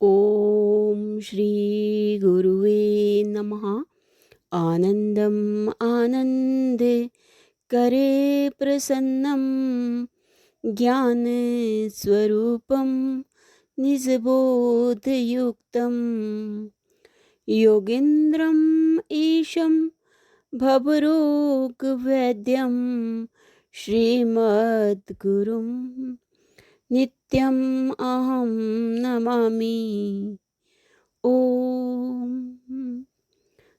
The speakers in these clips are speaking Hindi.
ॐ श्री गुरुवे नमः। आनन्दम् आनन्दे करे प्रसन्नं ज्ञानस्वरूपं निजबोधयुक्तं योगीन्द्रम् ईशं भवरोगवैद्यं श्रीमद्गुरुं नित्यम् अहं नमामि। ॐ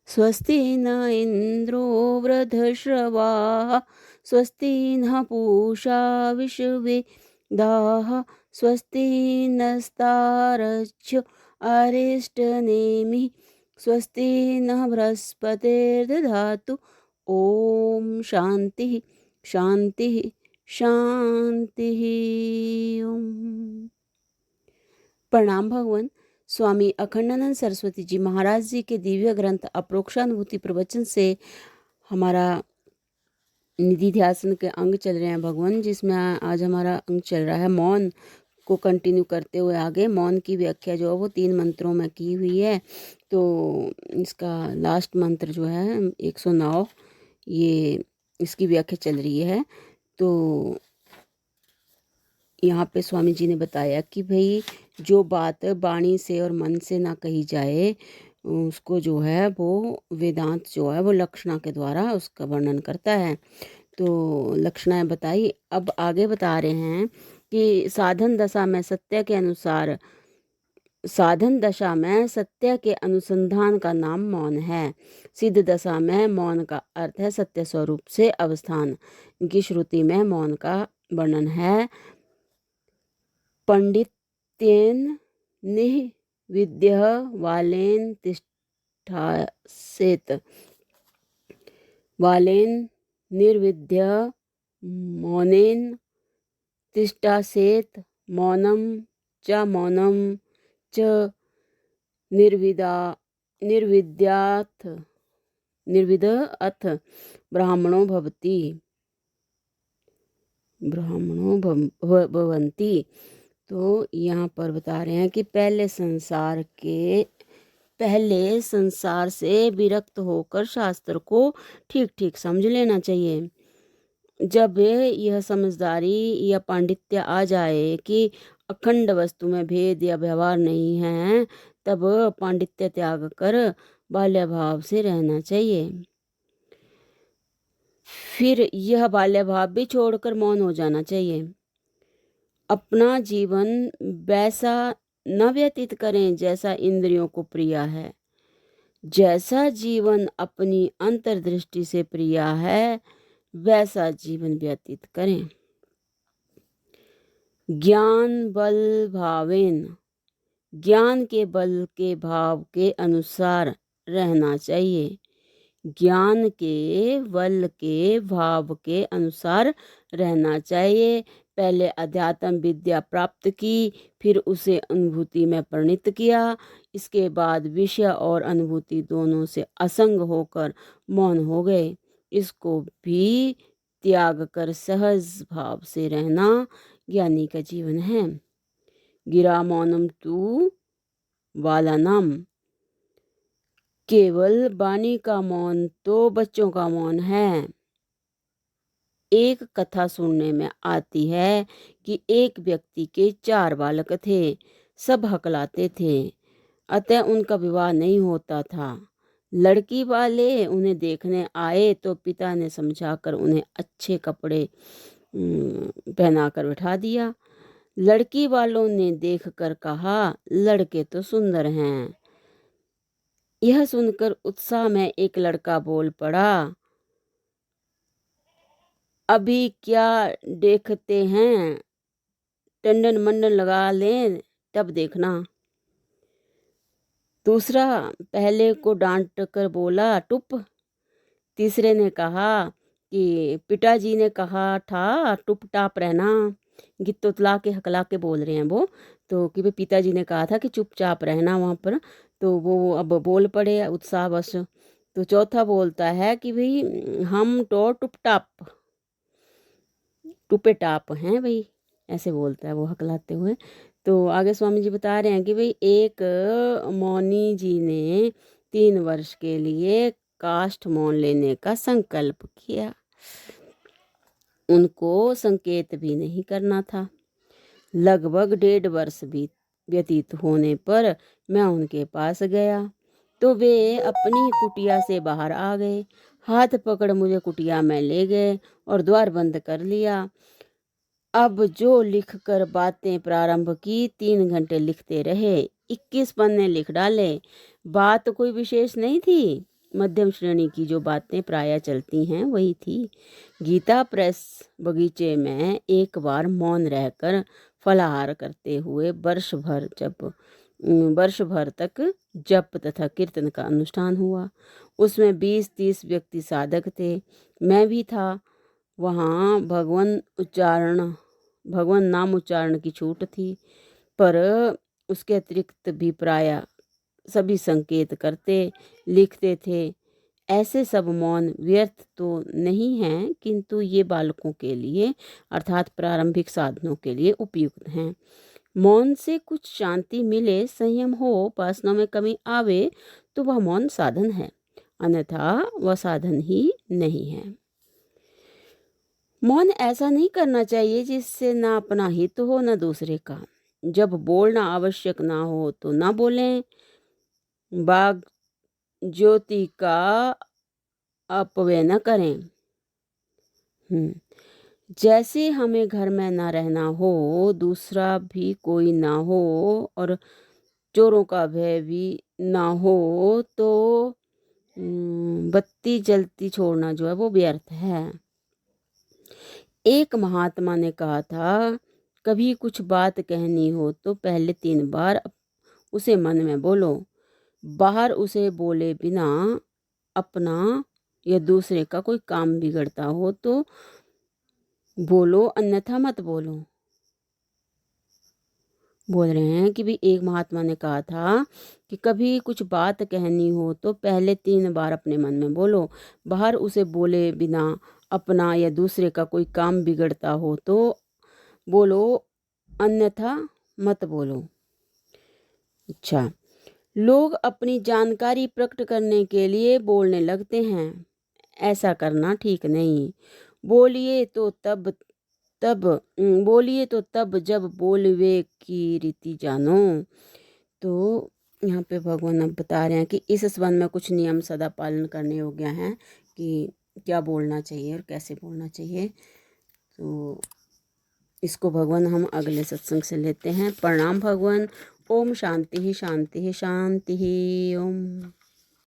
स्वस्ति न इन्द्रो वृद्धश्रवाः स्वस्ति नः पूषा विश्ववेदाः स्वस्ति नस्तारच्यो अरिष्टनेमिः स्वस्ति नः बृहस्पतिर्दधातु। ॐ शान्तिः शान्तिः शान्तिः। ओम प्रणाम भगवान। स्वामी अखंडानंद सरस्वती जी महाराज जी के दिव्य ग्रंथ अप्रोक्षानुभूति प्रवचन से हमारा निधि ध्यान के अंग चल रहे हैं भगवान, जिसमें आज हमारा अंग चल रहा है मौन को कंटिन्यू करते हुए आगे। मौन की व्याख्या जो है वो 3 मंत्रों में की हुई है। तो इसका लास्ट मंत्र जो है 109, ये इसकी व्याख्या चल रही है। तो यहाँ पे स्वामी जी ने बताया कि भाई जो बात वाणी से और मन से ना कही जाए उसको जो है वो वेदांत जो है वो लक्षणा के द्वारा उसका वर्णन करता है। तो लक्षणाएं बताई। अब आगे बता रहे हैं कि साधन दशा में सत्य के अनुसंधान का नाम मौन है। सिद्ध दशा में मौन का अर्थ है सत्य स्वरूप से अवस्थान की श्रुति में मौन का वर्णन है। पंडित्येन निविद्य वालेन तिष्ठासेत वालेन निर्विद्य मौनेन तिष्ठासेत मौनम च निर्विद अथ ब्राह्मणो भवन्ति। तो यहाँ पर बता रहे हैं कि पहले संसार से विरक्त होकर शास्त्र को ठीक ठीक समझ लेना चाहिए। जब यह समझदारी या पांडित्य आ जाए कि अखंड वस्तु में भेद या व्यवहार नहीं है, तब पांडित्य त्याग कर बाल्य भाव से रहना चाहिए। फिर यह बाल्य भाव भी छोड़कर मौन हो जाना चाहिए। अपना जीवन वैसा न व्यतीत करें जैसा इंद्रियों को प्रिय है। जैसा जीवन अपनी अंतर्दृष्टि से प्रिय है वैसा जीवन व्यतीत करें। ज्ञान के बल के भाव के अनुसार रहना चाहिए। ज्ञान के बल के भाव के अनुसार रहना चाहिए। पहले अध्यात्म विद्या प्राप्त की, फिर उसे अनुभूति में परिणित किया। इसके बाद विषय और अनुभूति दोनों से असंग होकर मौन हो गए। इसको भी त्याग कर सहज भाव से रहना ज्ञानी का जीवन है। गिरा मौनम तू वालानाम, केवल वाणी का मौन तो बच्चों का मौन है। एक कथा सुनने में आती है कि एक व्यक्ति के 4 बालक थे। सब हकलाते थे, अतः उनका विवाह नहीं होता था। लड़की वाले उन्हें देखने आए तो पिता ने समझाकर उन्हें अच्छे कपड़े पहनाकर बिठा दिया। लड़की वालों ने देखकर कहा, लड़के तो सुंदर हैं। यह सुनकर उत्साह में एक लड़का बोल पड़ा, अभी क्या देखते हैं, टंडन मंडन लगा लें तब देखना। दूसरा पहले को डांट कर बोला, टुप। तीसरे ने कहा कि पिताजी ने कहा था टुप टाप रहना। गित्तोतला के हकला के बोल रहे हैं वो, तो कि भाई पिताजी ने कहा था कि चुपचाप रहना वहाँ पर। तो वो अब बोल पड़े उत्साहवश। तो चौथा बोलता है कि भाई हम तो टुपे टाप हैं भाई, ऐसे बोलता है वो हकलाते हुए। तो आगे स्वामी जी बता रहे हैं कि भाई एक मौनी जी ने 3 वर्ष के लिए काष्ठ मौन लेने का संकल्प किया। उनको संकेत भी नहीं करना था। लगभग 1.5 वर्ष व्यतीत होने पर मैं उनके पास गया तो वे अपनी कुटिया से बाहर आ गए। हाथ पकड़ मुझे कुटिया में ले गए और द्वार बंद कर लिया। अब जो लिखकर बातें प्रारंभ की 3 घंटे लिखते रहे। 21 पन्ने लिख डाले। बात कोई विशेष नहीं थी, मध्यम श्रेणी की जो बातें प्रायः चलती हैं वही थी। गीता प्रेस बगीचे में एक बार मौन रहकर फलाहार करते हुए वर्ष भर तक जप तथा कीर्तन का अनुष्ठान हुआ। उसमें 20-30 व्यक्ति साधक थे, मैं भी था। वहाँ भगवान नाम उच्चारण की छूट थी, पर उसके अतिरिक्त भी प्रायः सभी संकेत करते लिखते थे। ऐसे सब मौन व्यर्थ तो नहीं हैं, किंतु ये बालकों के लिए अर्थात प्रारंभिक साधनों के लिए उपयुक्त हैं। मौन से कुछ शांति मिले, संयम हो, उपासना में कमी आवे तो वह मौन साधन है, अन्यथा वह साधन ही नहीं है। मौन ऐसा नहीं करना चाहिए जिससे ना अपना हित हो ना दूसरे का। जब बोलना आवश्यक ना हो तो ना बोलें। बाग ज्योति का अपव्यय न करें। जैसे हमें घर में ना रहना हो, दूसरा भी कोई ना हो और चोरों का भय भी ना हो तो बत्ती जलती छोड़ना जो है वो व्यर्थ है। एक महात्मा ने कहा था, कभी कुछ बात कहनी हो तो पहले 3 बार उसे मन में बोलो। बाहर उसे बोले बिना अपना या दूसरे का कोई काम बिगड़ता हो तो बोलो, अन्यथा मत बोलो। बोल रहे हैं कि भी एक महात्मा ने कहा था कि कभी कुछ बात कहनी हो तो पहले 3 बार अपने मन में बोलो। बाहर उसे बोले बिना अपना या दूसरे का कोई काम बिगड़ता हो तो बोलो, अन्यथा मत बोलो। अच्छा, लोग अपनी जानकारी प्रकट करने के लिए बोलने लगते हैं, ऐसा करना ठीक नहीं। बोलिए तो तब जब बोलवे की रीति जानो। तो यहाँ पे भगवान अब बता रहे हैं कि इस संबंध में कुछ नियम सदा पालन करने योग्य हैं कि क्या बोलना चाहिए और कैसे बोलना चाहिए। तो इसको भगवान हम अगले सत्संग से लेते हैं। प्रणाम भगवान। ओम शांति ही शांति ही शांति ही। ओम।